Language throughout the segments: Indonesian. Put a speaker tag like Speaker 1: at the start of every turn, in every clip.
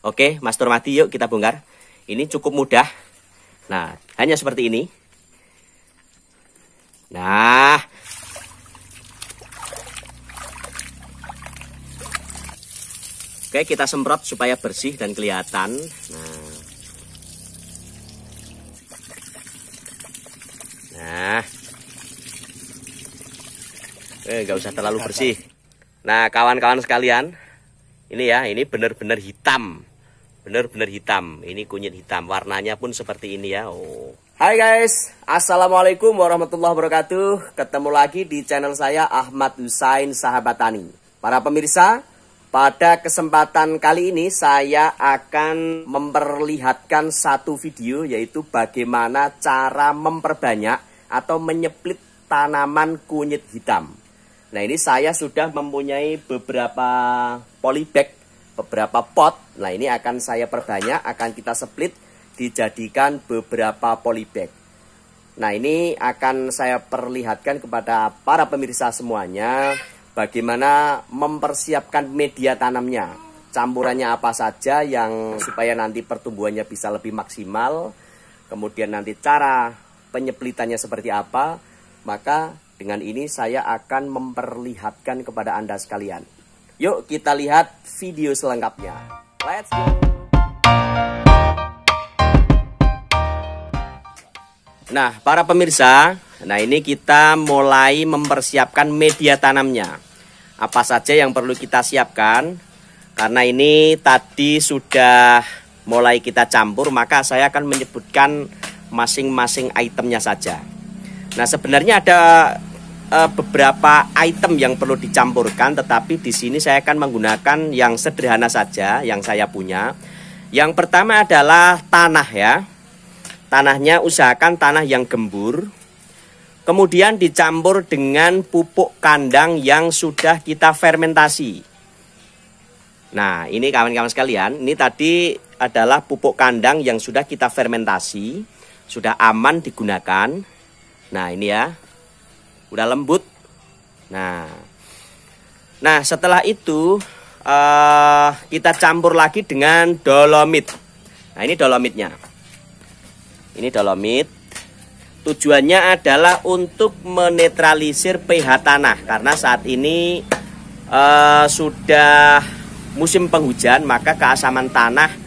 Speaker 1: Oke, Mas Turmadi, yuk kita bongkar. Ini cukup mudah. Nah, hanya seperti ini. Nah, oke, kita semprot supaya bersih dan kelihatan. Nah, nggak usah terlalu bersih. Nah, kawan-kawan sekalian, ini ya, ini benar-benar hitam. Benar-benar hitam. Ini kunyit hitam. Warnanya pun seperti ini ya. Oh. Hai guys, assalamualaikum warahmatullahi wabarakatuh. Ketemu lagi di channel saya Ahmad Husain Sahabat Tani. Para pemirsa, pada kesempatan kali ini saya akan memperlihatkan satu video, yaitu bagaimana cara memperbanyak atau menyeplit tanaman kunyit hitam. Nah, ini saya sudah mempunyai beberapa polybag, beberapa pot. Nah, ini akan saya perbanyak, akan kita split, dijadikan beberapa polybag. Nah, ini akan saya perlihatkan kepada para pemirsa semuanya bagaimana mempersiapkan media tanamnya. Campurannya apa saja yang supaya nanti pertumbuhannya bisa lebih maksimal. Kemudian nanti cara penyeplitannya seperti apa. Maka dengan ini saya akan memperlihatkan kepada Anda sekalian. Yuk kita lihat video selengkapnya. Let's go. Nah, para pemirsa, nah ini kita mulai mempersiapkan media tanamnya. Apa saja yang perlu kita siapkan? Karena ini tadi sudah mulai kita campur, maka saya akan menyebutkan masing-masing itemnya saja. Nah, sebenarnya ada beberapa item yang perlu dicampurkan, tetapi di sini saya akan menggunakan yang sederhana saja yang saya punya. Yang pertama adalah tanah ya. Tanahnya usahakan tanah yang gembur. Kemudian dicampur dengan pupuk kandang yang sudah kita fermentasi. Nah, ini kawan-kawan sekalian, ini tadi adalah pupuk kandang yang sudah kita fermentasi, sudah aman digunakan. Nah, ini ya. Udah lembut. Nah, setelah itu kita campur lagi dengan dolomit. Nah, ini dolomitnya. Ini dolomit. Tujuannya adalah untuk menetralisir pH tanah, karena saat ini sudah musim penghujan, maka keasaman tanah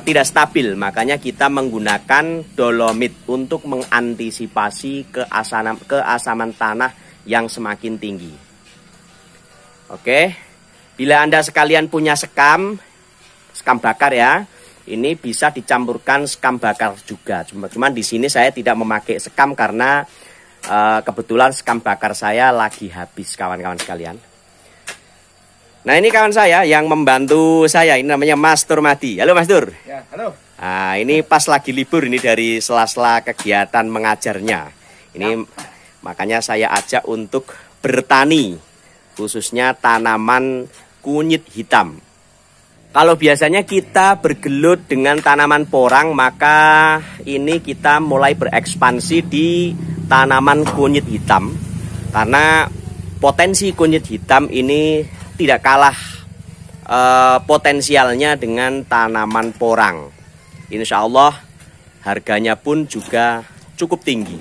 Speaker 1: tidak stabil. Makanya kita menggunakan dolomit untuk mengantisipasi keasaman tanah yang semakin tinggi. Oke, bila Anda sekalian punya sekam bakar ya, ini bisa dicampurkan sekam bakar juga. Cuman di sini saya tidak memakai sekam karena kebetulan sekam bakar saya lagi habis, kawan-kawan sekalian. Nah, ini kawan saya yang membantu saya, ini namanya Mas Turmadi. Halo Mas Tur.
Speaker 2: Ya, halo.
Speaker 1: Nah, ini pas lagi libur ini dari sela-sela kegiatan mengajarnya. Ini makanya saya ajak untuk bertani, khususnya tanaman kunyit hitam. Kalau biasanya kita bergelut dengan tanaman porang, maka ini kita mulai berekspansi di tanaman kunyit hitam. Karena potensi kunyit hitam ini tidak kalah potensialnya dengan tanaman porang. Insya Allah harganya pun juga cukup tinggi.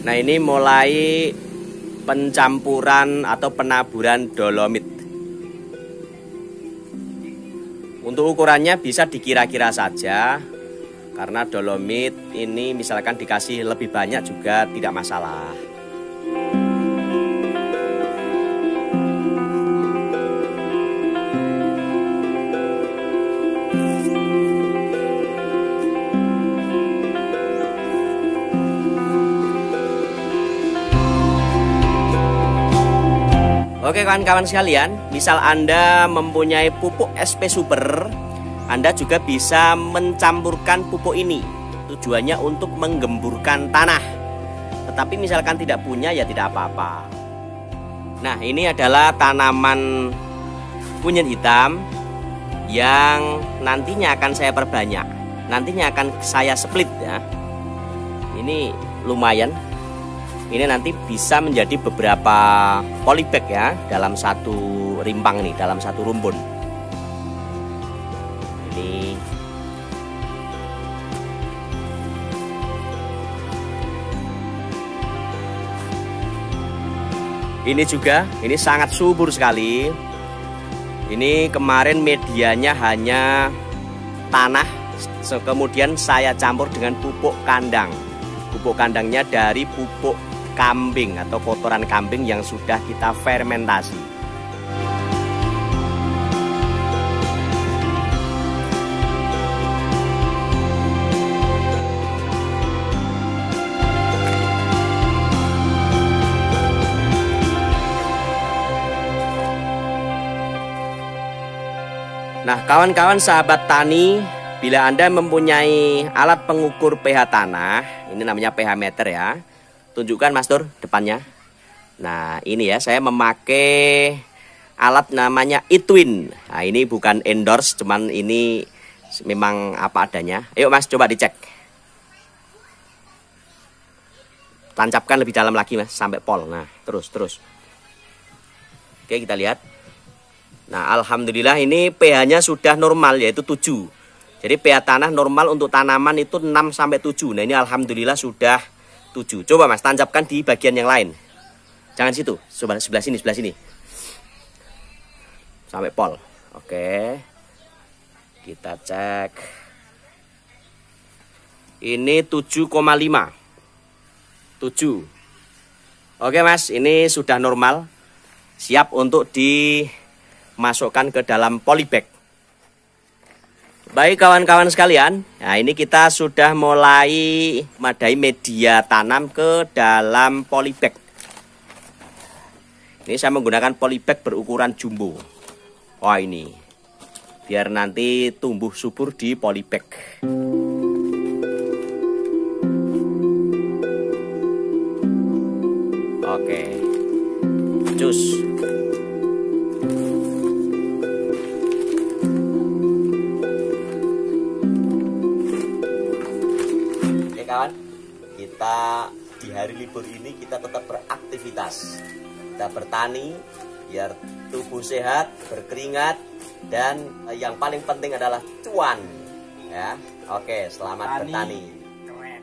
Speaker 1: Nah, ini mulai pencampuran atau penaburan dolomit. Untuk ukurannya bisa dikira-kira saja. Karena dolomit ini misalkan dikasih lebih banyak juga tidak masalah. Oke kawan-kawan sekalian, misal Anda mempunyai pupuk SP Super, Anda juga bisa mencampurkan pupuk ini. Tujuannya untuk menggemburkan tanah. Tetapi misalkan tidak punya ya tidak apa-apa. Nah, ini adalah tanaman kunyit hitam yang nantinya akan saya perbanyak. Nantinya akan saya split ya. Ini lumayan. ini nanti bisa menjadi beberapa polybag ya dalam satu rimpang nih, dalam satu rumpun. Ini juga, ini sangat subur sekali. Ini kemarin medianya hanya tanah, kemudian saya campur dengan pupuk kandang. Pupuk kandangnya dari pupuk kambing atau kotoran kambing yang sudah kita fermentasi. Nah, kawan-kawan sahabat tani, bila Anda mempunyai alat pengukur pH tanah, ini namanya pH meter ya. Tunjukkan Mas Dur depannya. Nah, ini ya, saya memakai alat namanya eTwin. Nah, ini bukan endorse, cuman ini memang apa adanya. Ayo Mas, coba dicek. Tancapkan lebih dalam lagi Mas, sampai pol. Nah, terus. Oke, kita lihat. Nah, alhamdulillah ini pH-nya sudah normal, yaitu 7. Jadi pH tanah normal untuk tanaman itu 6-7. Nah, ini alhamdulillah sudah 7. Coba Mas, tancapkan di bagian yang lain. Jangan situ, coba sebelah sini. Sampai pol. Oke. Kita cek. Ini 7,5. 7. Oke Mas, ini sudah normal. Siap untuk dimasukkan ke dalam polybag. Baik kawan-kawan sekalian, nah ini kita sudah mulai madai media tanam ke dalam polybag. Ini saya menggunakan polybag berukuran jumbo. Wah, ini biar nanti tumbuh subur di polybag. Oke, cus. Kawan, kita di hari libur ini kita tetap beraktivitas, kita bertani biar tubuh sehat, berkeringat, dan yang paling penting adalah cuan ya. Oke, selamat bertani. Keren.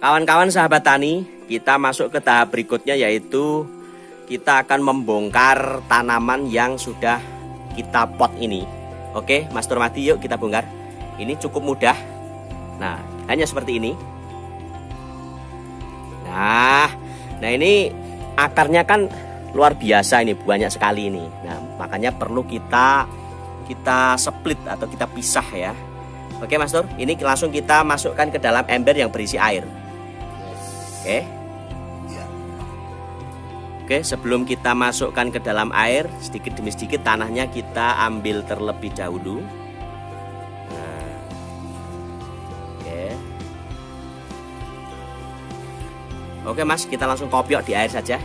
Speaker 1: Kawan-kawan sahabat tani, kita masuk ke tahap berikutnya, yaitu kita akan membongkar tanaman yang sudah kita pot ini. Oke Mas Turmadi, yuk kita bongkar. Ini cukup mudah. Nah, hanya seperti ini. Nah ini akarnya kan luar biasa, ini banyak sekali ini. Nah, makanya perlu kita split atau kita pisah ya. Oke Mas Tur, ini langsung kita masukkan ke dalam ember yang berisi air. Oke. Oke, sebelum kita masukkan ke dalam air, sedikit demi sedikit tanahnya kita ambil terlebih dahulu. Oke Mas, kita langsung kopiok di air saja.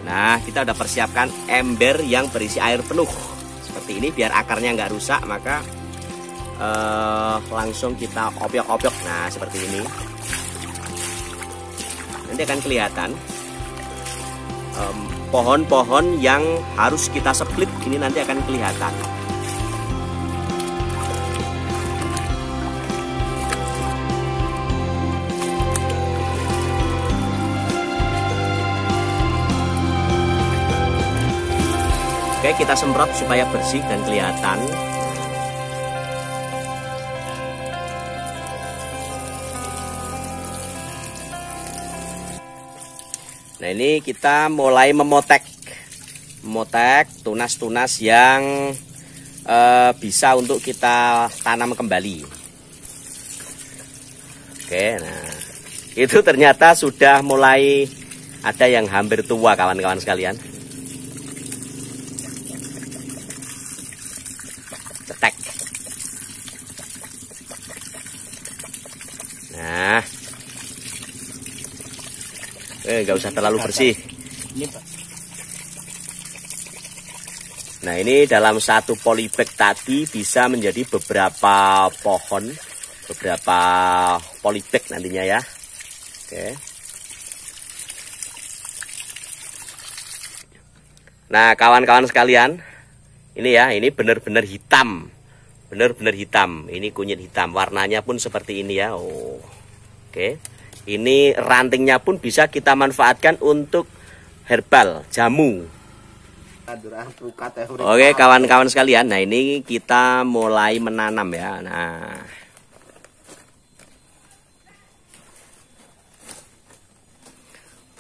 Speaker 1: Nah, kita udah persiapkan ember yang berisi air penuh seperti ini, biar akarnya nggak rusak. Maka langsung kita kopiok-kopiok. Nah, seperti ini. Nanti akan kelihatan pohon-pohon yang harus kita split. Ini nanti akan kelihatan. Oke, kita semprot supaya bersih dan kelihatan. Nah, ini kita mulai memotek tunas-tunas yang bisa untuk kita tanam kembali. Oke, nah itu ternyata sudah mulai ada yang hampir tua kawan-kawan sekalian. Cetek. Nah, nggak usah terlalu bersih. Nah, ini dalam satu polybag tadi bisa menjadi beberapa pohon, beberapa polybag nantinya ya. Oke. Nah, kawan-kawan sekalian, ini ya, ini benar-benar hitam. Benar-benar hitam. Ini kunyit hitam. Warnanya pun seperti ini ya. Oh. Oke. Ini rantingnya pun bisa kita manfaatkan untuk herbal, jamu. Oke, kawan-kawan sekalian. Nah, ini kita mulai menanam ya. Nah,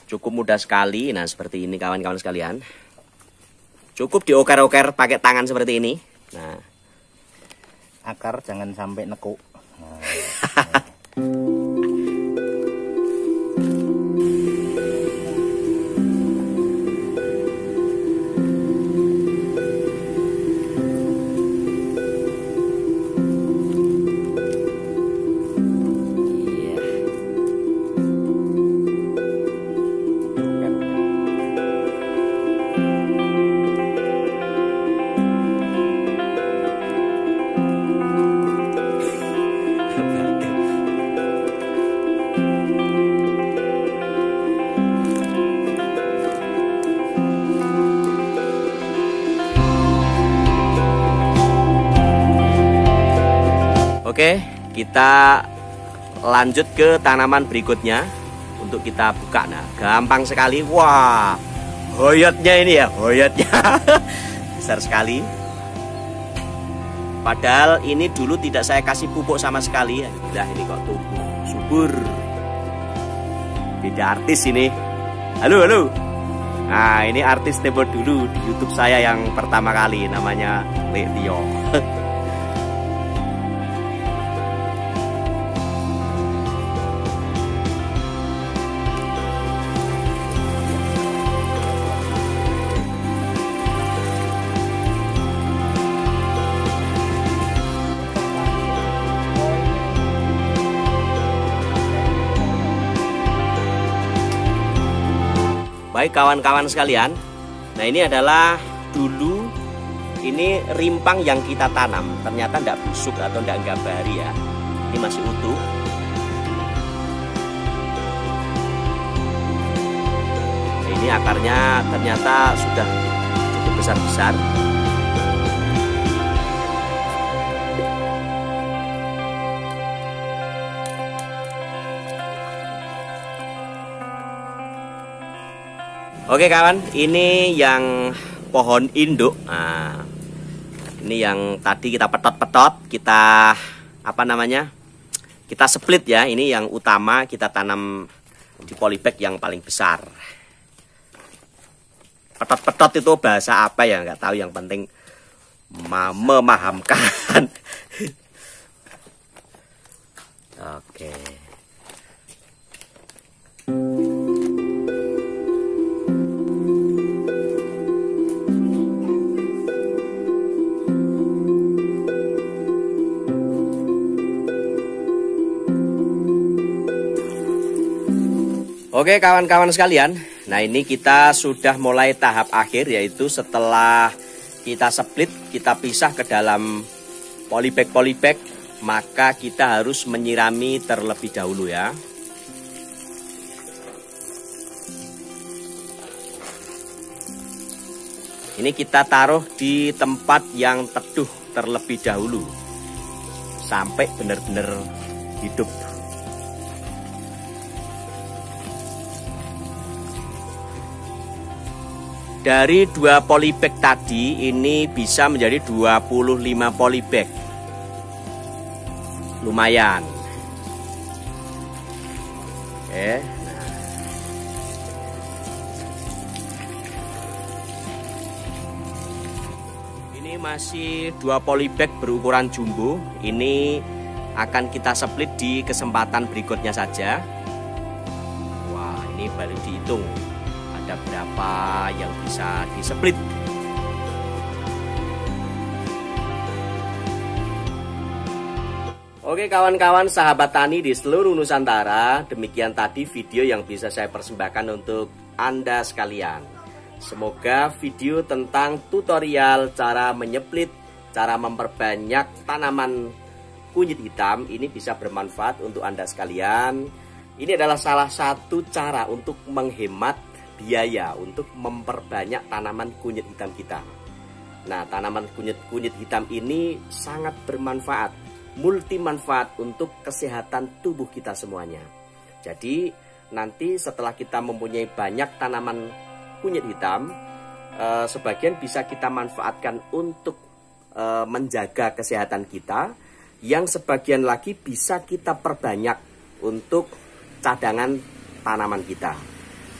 Speaker 1: cukup mudah sekali. Nah, seperti ini kawan-kawan sekalian. Cukup dioker-oker pakai tangan seperti ini. Nah,
Speaker 2: akar jangan sampai nekuk. Nah.
Speaker 1: Oke, kita lanjut ke tanaman berikutnya untuk kita buka. Nah, gampang sekali. Wah, hoyotnya ini ya, hoyotnya besar sekali. Padahal ini dulu tidak saya kasih pupuk sama sekali. Nah, ini kok tumbuh subur. Beda artis ini. Halo, halo. Nah, ini artis tempo dulu di YouTube saya yang pertama kali, namanya Letio. Baik kawan-kawan sekalian, nah ini adalah dulu ini rimpang yang kita tanam, ternyata tidak busuk atau tidak gabari ya, ini masih utuh. Nah, ini akarnya ternyata sudah cukup besar-besar. Oke kawan, ini yang pohon induk. Nah, ini yang tadi kita petot-petot, kita apa namanya? Kita split ya. Ini yang utama kita tanam di polybag yang paling besar. Petot-petot itu bahasa apa ya? Nggak tahu. Yang penting memahamkan. Oke. Oke kawan-kawan sekalian, nah ini kita sudah mulai tahap akhir, yaitu setelah kita split, kita pisah ke dalam polybag, maka kita harus menyirami terlebih dahulu ya. Ini kita taruh di tempat yang teduh terlebih dahulu, sampai benar-benar hidup. Dari 2 polybag tadi ini bisa menjadi 25 polybag. Lumayan. Oke. Nah. Ini masih 2 polybag berukuran jumbo. Ini akan kita split di kesempatan berikutnya saja. Wah, ini baru dihitung ada berapa yang bisa di-split. Oke kawan-kawan sahabat tani di seluruh Nusantara, demikian tadi video yang bisa saya persembahkan untuk Anda sekalian. Semoga video tentang tutorial cara menyeplit, cara memperbanyak tanaman kunyit hitam ini bisa bermanfaat untuk Anda sekalian. Ini adalah salah satu cara untuk menghemat biaya untuk memperbanyak tanaman kunyit hitam kita. Nah, tanaman kunyit hitam ini sangat bermanfaat, multi manfaat untuk kesehatan tubuh kita semuanya. Jadi nanti setelah kita mempunyai banyak tanaman kunyit hitam, sebagian bisa kita manfaatkan untuk menjaga kesehatan kita, yang sebagian lagi bisa kita perbanyak untuk cadangan tanaman kita,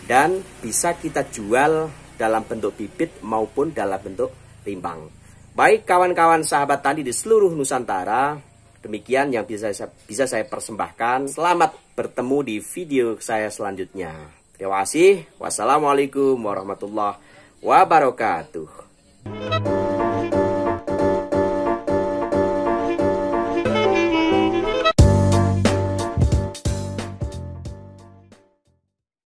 Speaker 1: dan bisa kita jual dalam bentuk bibit maupun dalam bentuk timbang. Baik kawan-kawan sahabat tani di seluruh Nusantara, demikian yang bisa saya persembahkan. Selamat bertemu di video saya selanjutnya. Terima kasih. Wassalamualaikum warahmatullahi wabarakatuh.